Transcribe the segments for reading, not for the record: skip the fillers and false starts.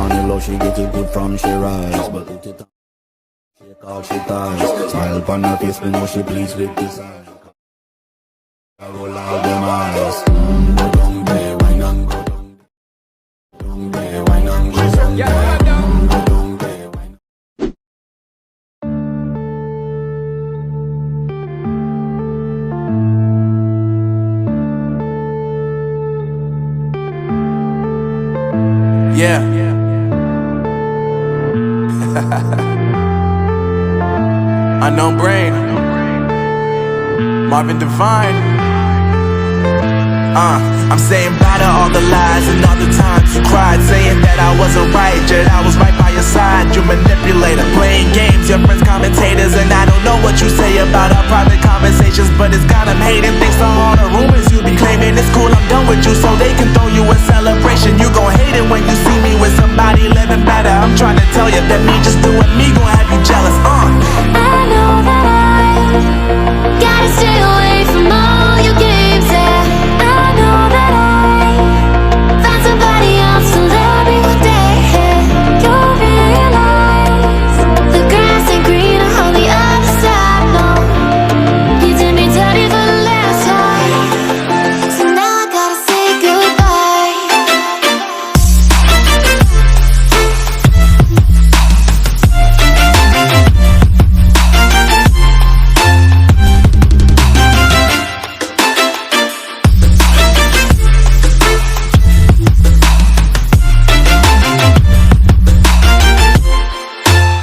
on the low, she get it good from she rise. But put it on, shake off she ties. Smile upon her face, me know she pleased with this eye. I roll out them eyes. Go down there, wine and go down. Down there, wine and go down there. Go down there, wine. Yeah. Unknown Brain, Marvin Divine. I'm saying bye to all the lies and all the times you cried, saying that I wasn't right, yet I was right by your side. You manipulator, playing games, your friends commentators, and I don't know what you say about our private conversations, but it's got them hating. Thanks to all the rumors you be claiming. It's cool, I'm done with you, so they can throw you a celebration. You gon' hate it when you see me with somebody living better. I'm trying to tell you that me just doing me gon' have you jealous. I know that I gotta stay away from all your games, yeah. I know that I found somebody else to love me one day, yeah. You'll realize the grass ain't greener on the other side, no. You did me dirty for the last time, so now I gotta say goodbye.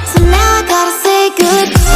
So now I gotta say goodbye.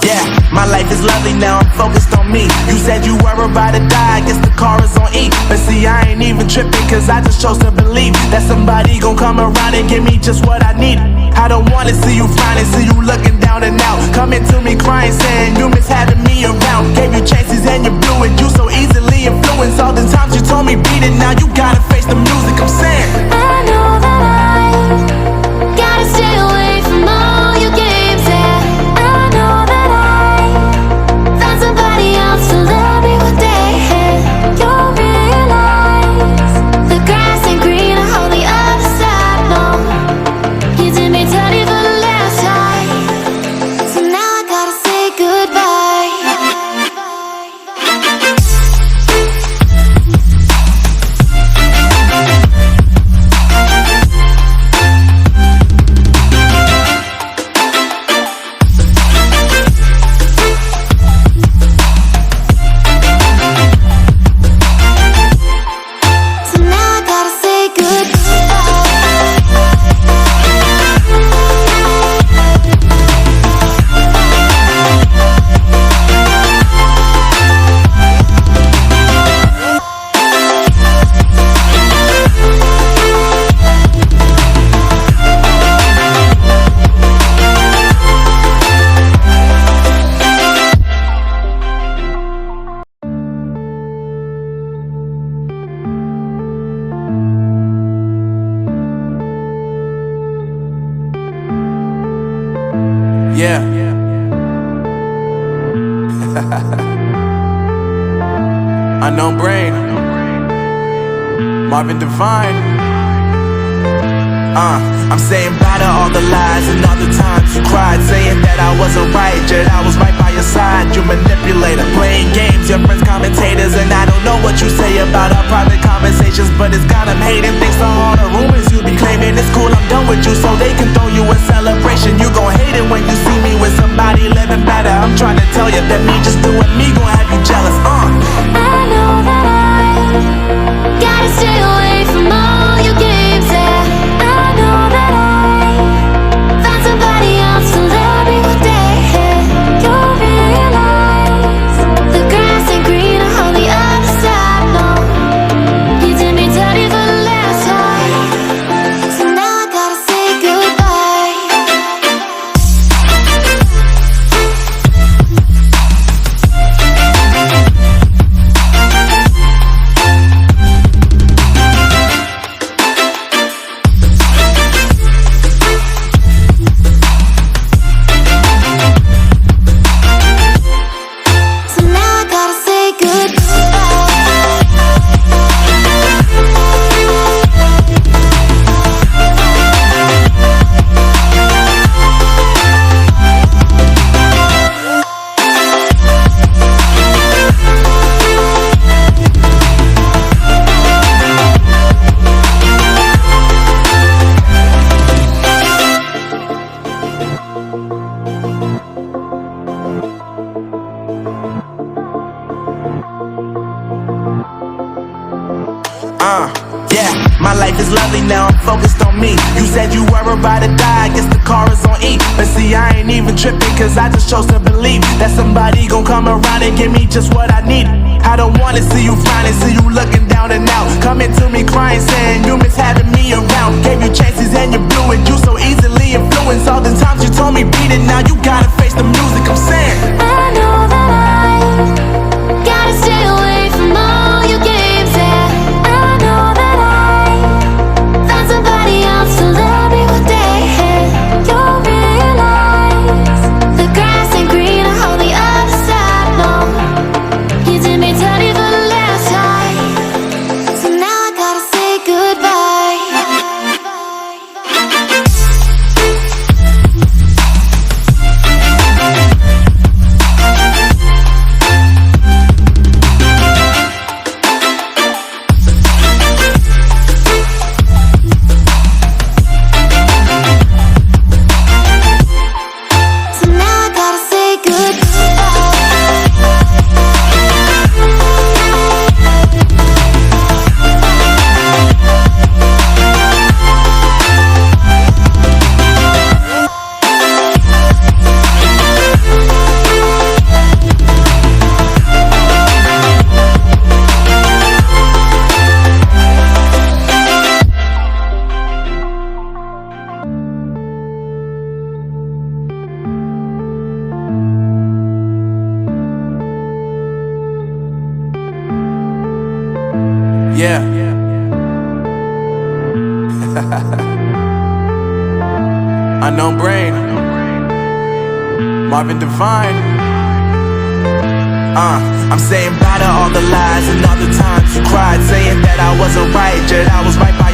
Yeah, my life is lovely now, I'm focused on me. You said you were about to die, I guess the car is on E. But see, I ain't even tripping, cause I just chose to believe that somebody gon' come around and give me just what I need. I don't wanna see you frowning, see you looking down and out, coming to me crying, saying you miss having me around. Gave you chances and you blew it, you so easily influenced. All the times you told me beat it, now you gotta face the music. I'm saying I know that I gotta stay away from all your games, yeah. I know that I found somebody else to love me one day, yeah. You'll realize the grass ain't greener on the other side, no. You did me dirty for the last time, so now I gotta say goodbye. So now I gotta say goodbye. yeah. Unknown Brain, Marvin Divine. I'm saying bye to all the lies and all the times you cried, saying that I wasn't right, yet I was right by your side. You manipulator, playing games, your friends commentators, and I don't know what you say about our private conversations, but it's got them hating. Thanks to all the rumors you be claiming. It's cool, I'm done with you, so they can throw you a celebration. You gon' hate it when you see me with somebody living better. I'm trying to tell you that me just doing me gon' have you jealous. I know that I gotta stay away from all your games, yeah. I know that I found somebody else to love me one day, yeah. You'll realize the grass ain't greener on the other side, no. You did me dirty for the Yeah, my life is lovely now, I'm focused on me. You said you were about to die, I guess the car is on E. But see, I ain't even tripping, cause I just chose to believe that somebody gon' come around and give me just what I need. I don't wanna see you frowning, see you looking down and out, coming to me crying, saying you miss having me around. Gave you chances and you blew it, you so easily influenced. All the times you told me beat it, now you gotta face the music, I'm saying I know that I gotta stay away from all your games, yeah. I know that I found somebody else to love me one day, yeah. You'll realize the grass ain't greener on the other side, no. You did me dirty for the last time, so now I gotta say goodbye. So now I gotta say goodbye. yeah. Unknown Brain, Marvin Devine. I'm saying bye to all the lies and all the times you cried, saying that I wasn't right, yet I was right by